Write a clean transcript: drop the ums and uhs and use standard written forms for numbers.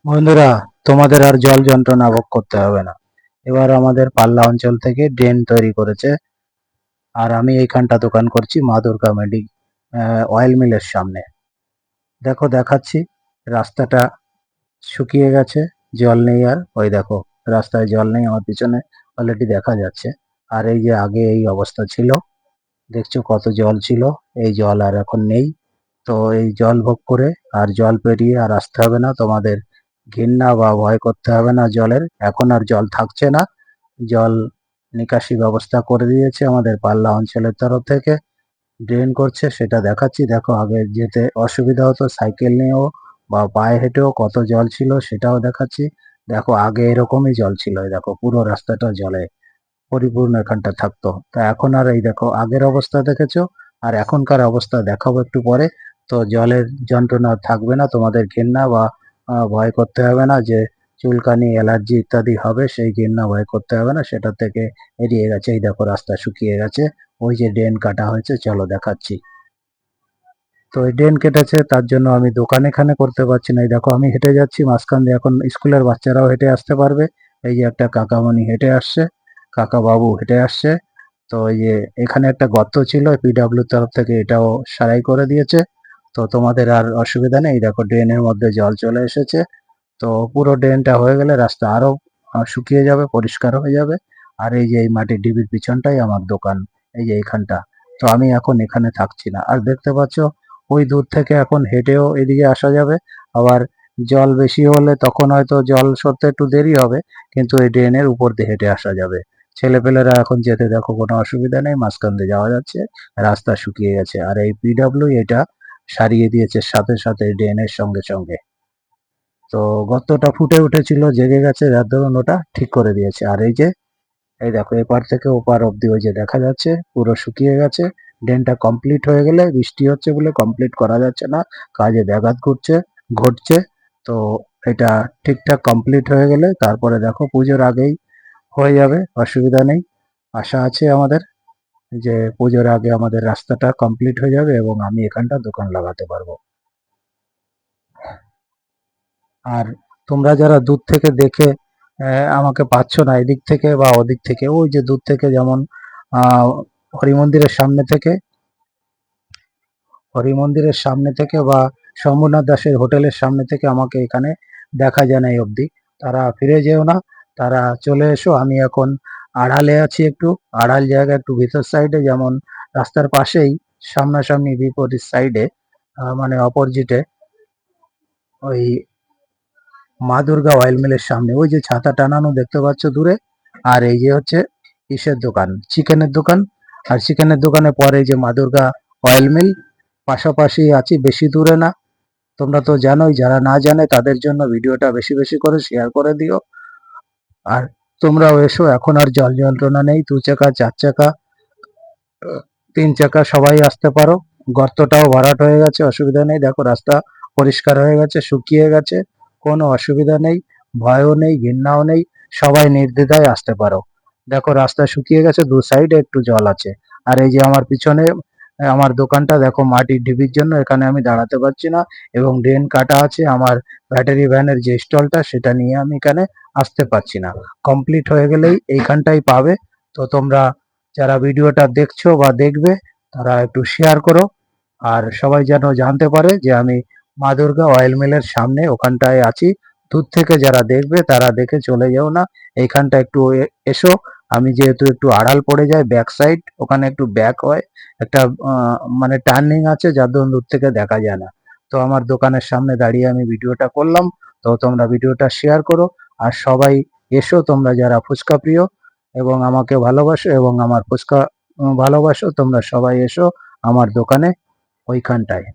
বন্ধুরা, তোমাদের আর জল যন্ত্রণা ভোগ করতে হবে না। এবার আমাদের পাল্লা অঞ্চল থেকে ড্রেন তৈরি করেছে। আর আমি এইখানটা দোকান করছি মা দুর্গা অয়েল মিলের সামনে। দেখো দেখাচ্ছি, রাস্তাটা শুকিয়ে গেছে, জল নেই আর। ওই দেখো, রাস্তায় জল নেই, আমার পিছনে অলরেডি দেখা যাচ্ছে। আর এই যে আগে এই অবস্থা ছিল, দেখছো কত জল ছিল, এই জল আর এখন নেই। তো এই জল ভোগ করে আর জল পেরিয়ে আর আসতে হবে না তোমাদের। ঘৃণা বা ভয় করতে হবে না জলের। এখন আর জল থাকছে না। জল নিকাশি ব্যবস্থা করে দিয়েছে আমাদের পাল্লা অঞ্চলের তরফ থেকে। ড্রেন করছে সেটা দেখাচ্ছি। দেখো, আগে যেতে অসুবিধা হতো সাইকেল নিয়েও বা পায়ে হেঁটেও, কত জল ছিল সেটাও দেখাচ্ছি। দেখো, আগে এরকমই জল ছিল। এই দেখো, পুরো রাস্তাটা জলে পরিপূর্ণ এখানটা থাকতো। তা এখন আর এই দেখো, আগের অবস্থা দেখেছো আর এখনকার অবস্থা দেখাবো একটু পরে। তো জলের যন্ত্রণা থাকবে না, তোমাদের ঘেন্না বা ভয় করতে হবে না যে চুলকানি, অ্যালার্জি ইত্যাদি হবে, সেই ঘেন্না ভয় করতে হবে না, সেটা থেকে এড়িয়ে গেছে। এই দেখো, রাস্তা শুকিয়ে গেছে, ওই যে ড্রেন কাটা হয়েছে, চলো দেখাচ্ছি। তো এই ড্রেন কেটেছে, তার জন্য আমি দোকান এখানে করতে পারছি না। এই দেখো, আমি হেঁটে যাচ্ছি মাঝখান দিয়ে, এখন স্কুলের বাচ্চারাও হেঁটে আসতে পারবে। এই যে একটা কাকামণি হেঁটে আসছে, কাকা বাবু হেঁটে আসছে। তো এই যে এখানে একটা গর্ত ছিল, পিডব্লিউর তরফ থেকে এটাও সারাই করে দিয়েছে। তো তোমাদের আর অসুবিধা নেই। দেখো, ড্রেনের মধ্যে জল চলে এসেছে। তো পুরো ড্রেনটা হয়ে গেলে রাস্তা আরো শুকিয়ে যাবে, পরিষ্কার হয়ে যাবে। আর এই যে এই মাটির ডিবির পিছনটাই আমার দোকান, এই যে এইখানটা। তো আমি এখন এখানে থাকছি না। আর দেখতে পাচ্ছ, ওই দূর থেকে এখন হেঁটেও এদিকে আসা যাবে। আবার জল বেশি হলে তখন হয়তো জল সরতে একটু দেরি হবে, কিন্তু এই ড্রেনের উপর দিয়ে হেঁটে আসা যাবে। ছেলেপেলেরা এখন যেতে দেখো কোনো অসুবিধা নেই, মাঝখান দিয়ে যাওয়া যাচ্ছে। রাস্তা শুকিয়ে গেছে, আর এই পিডব্লিউ এটা সারিয়ে দিয়েছে সাথে সাথে ড্রেনের সঙ্গে সঙ্গে। তো গর্তটা ফুটে উঠেছিল, জেগে গেছে, যার দরুন ওটা ঠিক করে দিয়েছে। আর এই যে এই দেখো, এপার থেকে ওপার অব্দি ওই যে দেখা যাচ্ছে পুরো শুকিয়ে গেছে। ড্রেনটা কমপ্লিট হয়ে গেলে, বৃষ্টি হচ্ছে বলে কমপ্লিট করা যাচ্ছে না, কাজে ব্যাঘাত ঘটছে। তো এটা ঠিকঠাক কমপ্লিট হয়ে গেলে তারপরে দেখো পুজোর আগেই হয়ে যাবে, অসুবিধা নেই। আশা আছে আমাদের যে পুজোর আগে আমাদের রাস্তাটা কমপ্লিট হয়ে যাবে এবং আমি এখানটা দোকান লাগাতে পারবো। আর তোমরা যারা দূর থেকে দেখে আমাকে পাচ্ছ না, এদিক থেকে বা ওদিক থেকে, ওই যে দূর থেকে, যেমন আহ, হরি মন্দিরের সামনে থেকে, বা শম্ভুনাথ দাসের হোটেলের সামনে থেকে আমাকে এখানে দেখা যায় না এই অবধি। তারা ফিরে যেও না, তারা চলে এসো। আমি এখন আড়ালে আছি, একটু আড়াল জায়গা, একটু ভিতর সাইডে, যেমন রাস্তার পাশেই, সামনাসামনি বিপরীত সাইডে, মানে অপোজিটে, ওই মা দুর্গা অয়েল মিলের সামনে, ওই যে ছাতা টানানো দেখতে পাচ্ছ দূরে। আর এই যে হচ্ছে ইসের দোকান, চিকেনের দোকান। আর চিকেনের দোকানে পরে যে মা দুর্গা অয়েল মিল, পাশাপাশি আছি, বেশি দূরে না। তোমরা তো জানোই, যারা না জানে তাদের জন্য ভিডিওটা বেশি বেশি করে শেয়ার করে দিও। আর তোমরাও এসো, এখন আর জল যন্ত্রণা নেই। দু চাকা, চার চাকা, তিন চাকা সবাই আসতে পারো। গর্তটাও ভরাট হয়ে গেছে, অসুবিধা নেই। দেখো, রাস্তা পরিষ্কার হয়ে গেছে, শুকিয়ে গেছে, কোনো অসুবিধা নেই, ভয়ও নেই, ঘৃণাও নেই। সবাই নির্দ্বিধায় আসতে পারো। দেখো, রাস্তা শুকিয়ে গেছে, দু সাইডে একটু জল আছে। আর এই যে আমার পিছনে আমার দোকানটা দেখো, মাটির ঢিবির জন্য এখানে আমি দাঁড়াতে পারছি না, এবং ড্রেন কাটা আছে। আমার ব্যাটারি ভ্যানের যে স্টলটা, সেটা নিয়ে আমি এখানে আসতে পারছি না। কমপ্লিট হয়ে গেলেই এইখানটাই পাবে। তো তোমরা যারা ভিডিওটা দেখছো বা দেখবে, তারা একটু শেয়ার করো। আর সবাই যেন জানতে পারে যে আমি মা দুর্গা অয়েল মিলের সামনে ওখানটায় আছি। দূর থেকে যারা দেখবে তারা দেখে চলে যাও না, এইখানটা একটু এসো। আমি যেহেতু একটু আড়াল পড়ে যায়, ব্যাক সাইড, ওখানে একটু ব্যাক হয়, একটা মানে টার্নিং আছে, যার দরুন দূর থেকে দেখা যায় না। তো আমার দোকানের সামনে দাঁড়িয়ে আমি ভিডিওটা করলাম। তো তোমরা ভিডিওটা শেয়ার করো। আর সবাই এসো, তোমরা যারা ফুচকা প্রিয় এবং আমাকে ভালোবাসো এবং আমার ফুচকা ভালোবাসো, তোমরা সবাই এসো আমার দোকানে, ওইখানটায়।